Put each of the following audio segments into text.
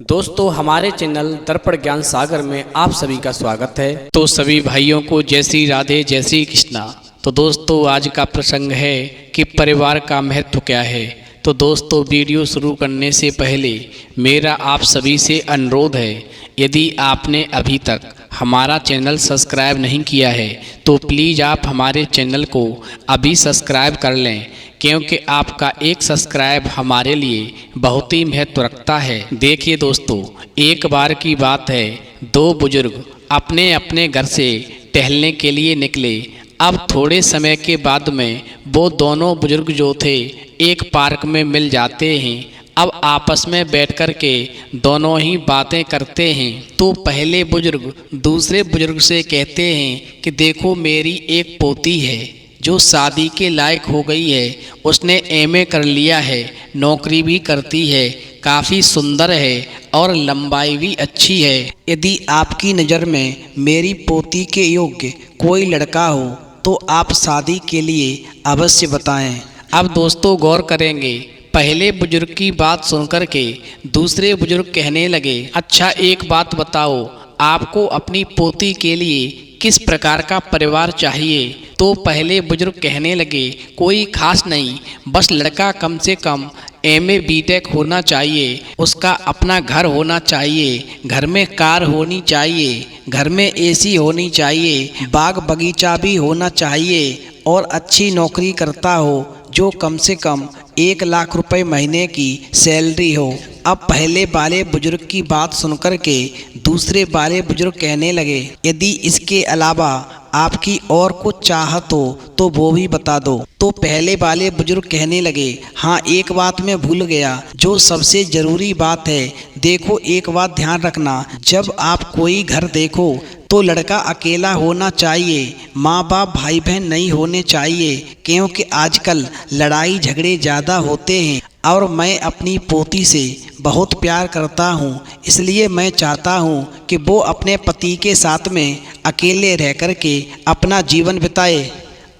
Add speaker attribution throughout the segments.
Speaker 1: दोस्तों हमारे चैनल दर्पण ज्ञान सागर में आप सभी का स्वागत है। तो सभी भाइयों को जय श्री राधे जय श्री कृष्णा। तो दोस्तों आज का प्रसंग है कि परिवार का महत्व क्या है। तो दोस्तों वीडियो शुरू करने से पहले मेरा आप सभी से अनुरोध है, यदि आपने अभी तक हमारा चैनल सब्सक्राइब नहीं किया है तो प्लीज़ आप हमारे चैनल को अभी सब्सक्राइब कर लें, क्योंकि आपका एक सब्सक्राइब हमारे लिए बहुत ही महत्व रखता है। देखिए दोस्तों, एक बार की बात है, दो बुजुर्ग अपने अपने घर से टहलने के लिए निकले। अब थोड़े समय के बाद में वो दोनों बुजुर्ग जो थे एक पार्क में मिल जाते हैं। अब आपस में बैठ कर के दोनों ही बातें करते हैं। तो पहले बुजुर्ग दूसरे बुजुर्ग से कहते हैं कि देखो मेरी एक पोती है जो शादी के लायक हो गई है, उसने एमए कर लिया है, नौकरी भी करती है, काफ़ी सुंदर है और लंबाई भी अच्छी है। यदि आपकी नज़र में मेरी पोती के योग्य कोई लड़का हो तो आप शादी के लिए अवश्य बताएं। अब दोस्तों गौर करेंगे, पहले बुजुर्ग की बात सुनकर के दूसरे बुजुर्ग कहने लगे, अच्छा एक बात बताओ, आपको अपनी पोती के लिए किस प्रकार का परिवार चाहिए। तो पहले बुजुर्ग कहने लगे, कोई खास नहीं, बस लड़का कम से कम एमए बीटेक होना चाहिए, उसका अपना घर होना चाहिए, घर में कार होनी चाहिए, घर में एसी होनी चाहिए, बाग बगीचा भी होना चाहिए और अच्छी नौकरी करता हो जो कम से कम 1 लाख रुपए महीने की सैलरी हो। अब पहले वाले बुजुर्ग की बात सुनकर के दूसरे वाले बुजुर्ग कहने लगे, यदि इसके अलावा आपकी और कुछ चाहत हो तो वो भी बता दो। तो पहले वाले बुजुर्ग कहने लगे, हाँ एक बात मैं भूल गया, जो सबसे ज़रूरी बात है। देखो एक बात ध्यान रखना, जब आप कोई घर देखो तो लड़का अकेला होना चाहिए, माँ बाप भाई बहन नहीं होने चाहिए, क्योंकि आजकल लड़ाई झगड़े ज़्यादा होते हैं और मैं अपनी पोती से बहुत प्यार करता हूँ, इसलिए मैं चाहता हूँ कि वो अपने पति के साथ में अकेले रह कर के अपना जीवन बिताए।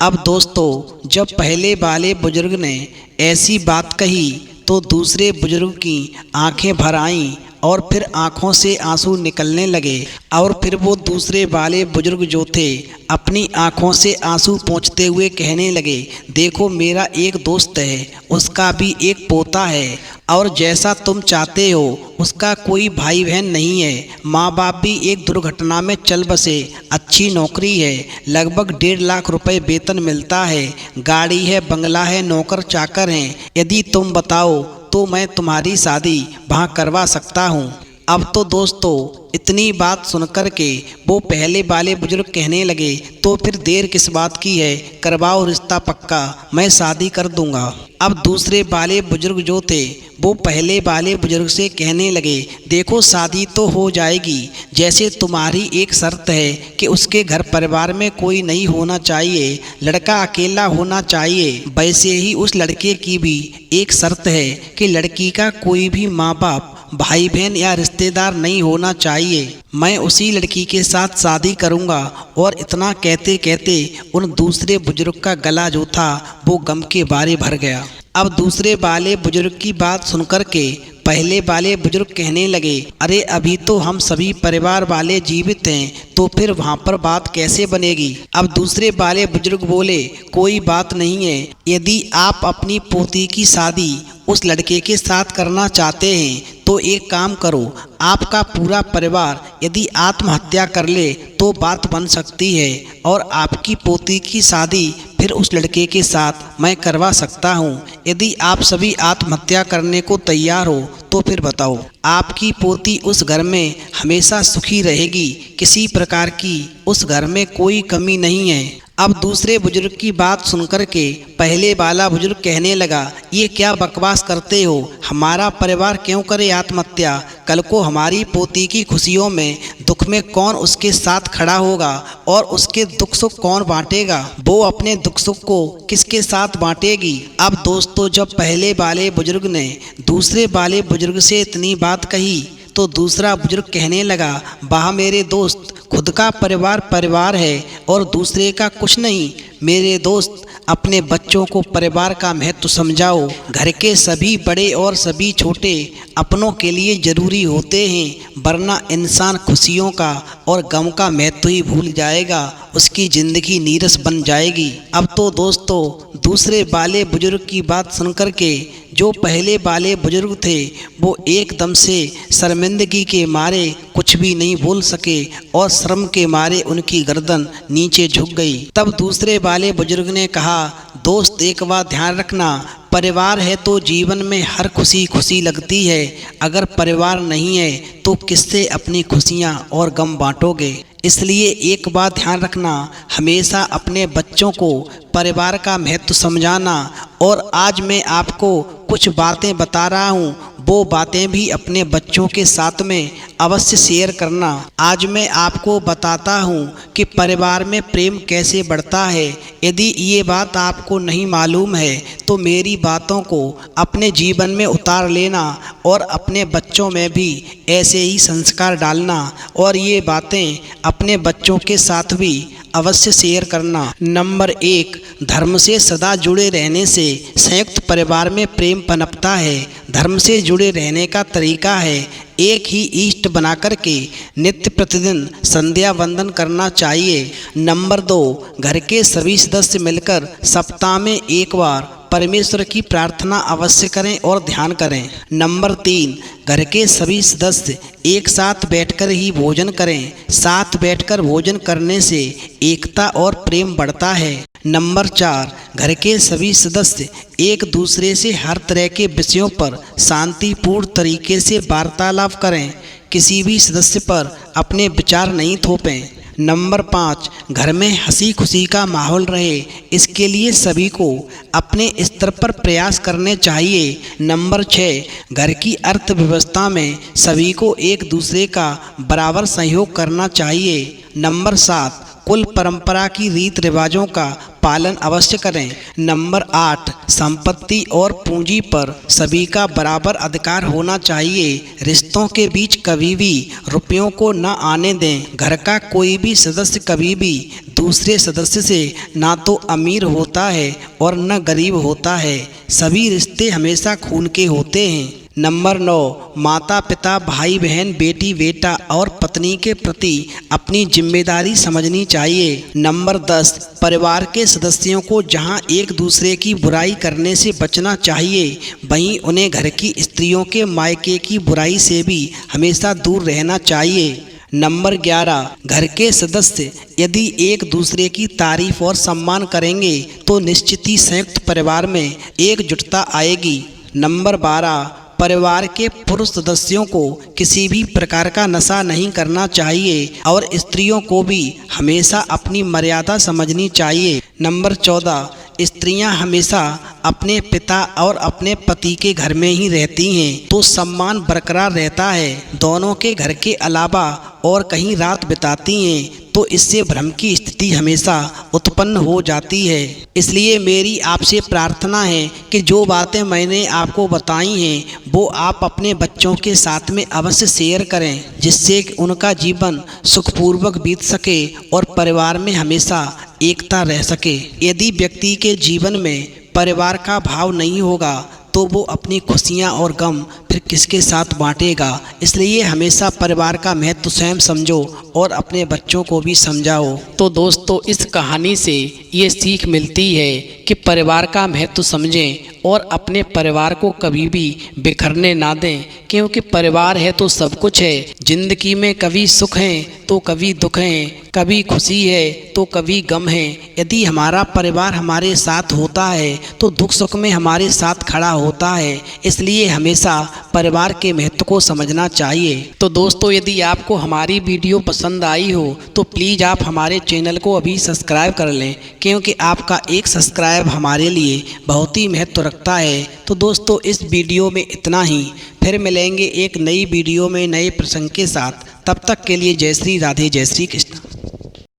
Speaker 1: अब दोस्तों जब पहले वाले बुजुर्ग ने ऐसी बात कही तो दूसरे बुजुर्ग की आंखें भर आईं और फिर आंखों से आंसू निकलने लगे। और फिर वो दूसरे वाले बुजुर्ग जो थे अपनी आंखों से आंसू पोंछते हुए कहने लगे, देखो मेरा एक दोस्त है, उसका भी एक पोता है और जैसा तुम चाहते हो उसका कोई भाई बहन नहीं है, माँ बाप भी एक दुर्घटना में चल बसे, अच्छी नौकरी है, लगभग 1.5 लाख रुपए वेतन मिलता है, गाड़ी है, बंगला है, नौकर चाकर हैं। यदि तुम बताओ तो मैं तुम्हारी शादी वहाँ करवा सकता हूँ। अब तो दोस्तों इतनी बात सुनकर के वो पहले वाले बुजुर्ग कहने लगे, तो फिर देर किस बात की है, करवाओ रिश्ता पक्का, मैं शादी कर दूंगा। अब दूसरे वाले बुजुर्ग जो थे वो पहले वाले बुजुर्ग से कहने लगे, देखो शादी तो हो जाएगी, जैसे तुम्हारी एक शर्त है कि उसके घर परिवार में कोई नहीं होना चाहिए, लड़का अकेला होना चाहिए, वैसे ही उस लड़के की भी एक शर्त है कि लड़की का कोई भी माँ बाप भाई बहन या रिश्तेदार नहीं होना चाहिए। मैं उसी लड़की के साथ शादी करूंगा। और इतना कहते कहते उन दूसरे बुजुर्ग का गला जो था वो गम के बारे भर गया। अब दूसरे वाले बुजुर्ग की बात सुनकर के पहले वाले बुजुर्ग कहने लगे, अरे अभी तो हम सभी परिवार वाले जीवित हैं, तो फिर वहाँ पर बात कैसे बनेगी। अब दूसरे वाले बुजुर्ग बोले, कोई बात नहीं है, यदि आप अपनी पोती की शादी उस लड़के के साथ करना चाहते हैं तो एक काम करो, आपका पूरा परिवार यदि आत्महत्या कर ले तो बात बन सकती है और आपकी पोती की शादी फिर उस लड़के के साथ मैं करवा सकता हूँ। यदि आप सभी आत्महत्या करने को तैयार हो तो फिर बताओ, आपकी पोती उस घर में हमेशा सुखी रहेगी, किसी प्रकार की उस घर में कोई कमी नहीं है। अब दूसरे बुजुर्ग की बात सुनकर के पहले वाला बुजुर्ग कहने लगा, ये क्या बकवास करते हो, हमारा परिवार क्यों करे आत्महत्या, कल को हमारी पोती की खुशियों में दुख में कौन उसके साथ खड़ा होगा और उसके दुख सुख कौन बांटेगा, वो अपने दुख सुख को किसके साथ बांटेगी। अब दोस्तों जब पहले वाले बुजुर्ग ने दूसरे वाले बुजुर्ग से इतनी बात कही तो दूसरा बुजुर्ग कहने लगा, वाह मेरे दोस्त, खुद का परिवार परिवार है और दूसरे का कुछ नहीं। मेरे दोस्त
Speaker 2: अपने बच्चों को परिवार का महत्व समझाओ। घर के सभी बड़े और सभी छोटे अपनों के लिए ज़रूरी होते हैं, वरना इंसान खुशियों का और गम का महत्व ही भूल जाएगा, उसकी ज़िंदगी नीरस बन जाएगी। अब तो दोस्तों दूसरे वाले बुजुर्ग की बात सुनकर के जो पहले वाले बुजुर्ग थे वो एकदम से शर्मिंदगी के मारे कुछ भी नहीं बोल सके और शर्म के मारे उनकी गर्दन नीचे झुक गई। तब दूसरे वाले बुजुर्ग ने कहा, दोस्त एक बात ध्यान रखना, परिवार है तो जीवन में हर खुशी खुशी लगती है, अगर परिवार नहीं है तो किससे अपनी खुशियाँ और गम बांटोगे। इसलिए एक बात ध्यान रखना, हमेशा अपने बच्चों को परिवार का महत्व समझाना। और आज मैं आपको कुछ बातें बता रहा हूँ, वो बातें भी अपने बच्चों के साथ में अवश्य शेयर करना। आज मैं आपको बताता हूँ कि परिवार में प्रेम कैसे बढ़ता है। यदि ये बात आपको नहीं मालूम है तो मेरी बातों को अपने जीवन में उतार लेना और अपने बच्चों में भी ऐसे ही संस्कार डालना और ये बातें अपने बच्चों के साथ भी अवश्य शेयर करना। नंबर 1, धर्म से सदा जुड़े रहने से संयुक्त परिवार में प्रेम पनपता है। धर्म से जुड़े रहने का तरीका है एक ही इष्ट बनाकर के नित्य प्रतिदिन संध्या वंदन करना चाहिए। नंबर 2, घर के सभी सदस्य मिलकर सप्ताह में एक बार परमेश्वर की प्रार्थना अवश्य करें और ध्यान करें। नंबर 3, घर के सभी सदस्य एक साथ बैठकर ही भोजन करें। साथ बैठकर भोजन करने से एकता और प्रेम बढ़ता है। नंबर 4, घर के सभी सदस्य एक दूसरे से हर तरह के विषयों पर शांतिपूर्ण तरीके से वार्तालाप करें, किसी भी सदस्य पर अपने विचार नहीं थोपें। नंबर 5, घर में हंसी खुशी का माहौल रहे, इसके लिए सभी को अपने स्तर पर प्रयास करने चाहिए। नंबर 6, घर की अर्थव्यवस्था में सभी को एक दूसरे का बराबर सहयोग करना चाहिए। नंबर 7, कुल परंपरा की रीत रिवाजों का पालन अवश्य करें। नंबर 8, संपत्ति और पूंजी पर सभी का बराबर अधिकार होना चाहिए। रिश्तों के बीच कभी भी रुपयों को न आने दें। घर का कोई भी सदस्य कभी भी दूसरे सदस्य से ना तो अमीर होता है और न गरीब होता है, सभी रिश्ते हमेशा खून के होते हैं। नंबर 9, माता पिता भाई बहन बेटी बेटा और पत्नी के प्रति अपनी जिम्मेदारी समझनी चाहिए। नंबर 10, परिवार के सदस्यों को जहां एक दूसरे की बुराई करने से बचना चाहिए, वहीं उन्हें घर की स्त्रियों के मायके की बुराई से भी हमेशा दूर रहना चाहिए। नंबर 11, घर के सदस्य यदि एक दूसरे की तारीफ और सम्मान करेंगे तो निश्चित ही संयुक्त परिवार में एकजुटता आएगी। नंबर 12, परिवार के पुरुष सदस्यों को किसी भी प्रकार का नशा नहीं करना चाहिए और स्त्रियों को भी हमेशा अपनी मर्यादा समझनी चाहिए। नंबर 14, स्त्रियां हमेशा अपने पिता और अपने पति के घर में ही रहती हैं तो सम्मान बरकरार रहता है। दोनों के घर के अलावा और कहीं रात बिताती हैं तो इससे भ्रम की स्थिति हमेशा उत्पन्न हो जाती है। इसलिए मेरी आपसे प्रार्थना है कि जो बातें मैंने आपको बताई हैं वो आप अपने बच्चों के साथ में अवश्य शेयर करें, जिससे उनका जीवन सुखपूर्वक बीत सके और परिवार में हमेशा एकता रह सके। यदि व्यक्ति के जीवन में परिवार का भाव नहीं होगा तो वो अपनी खुशियाँ और गम फिर किसके साथ बांटेगा। इसलिए हमेशा परिवार का महत्व स्वयं समझो और अपने बच्चों को भी समझाओ।
Speaker 1: तो दोस्तों इस कहानी से ये सीख मिलती है कि परिवार का महत्व समझें और अपने परिवार को कभी भी बिखरने ना दें, क्योंकि परिवार है तो सब कुछ है। जिंदगी में कभी सुख है तो कभी दुख है, कभी खुशी है तो कभी गम है। यदि हमारा परिवार हमारे साथ होता है तो दुख सुख में हमारे साथ खड़ा होता है। इसलिए हमेशा परिवार के महत्व को समझना चाहिए। तो दोस्तों यदि आपको हमारी वीडियो पसंद आई हो तो प्लीज़ आप हमारे चैनल को अभी सब्सक्राइब कर लें, क्योंकि आपका एक सब्सक्राइब हमारे लिए बहुत ही महत्व रखता है। तो दोस्तों इस वीडियो में इतना ही, फिर मिलेंगे एक नई वीडियो में नए प्रसंग के साथ। तब तक के लिए जय श्री राधे, जय श्री कृष्ण।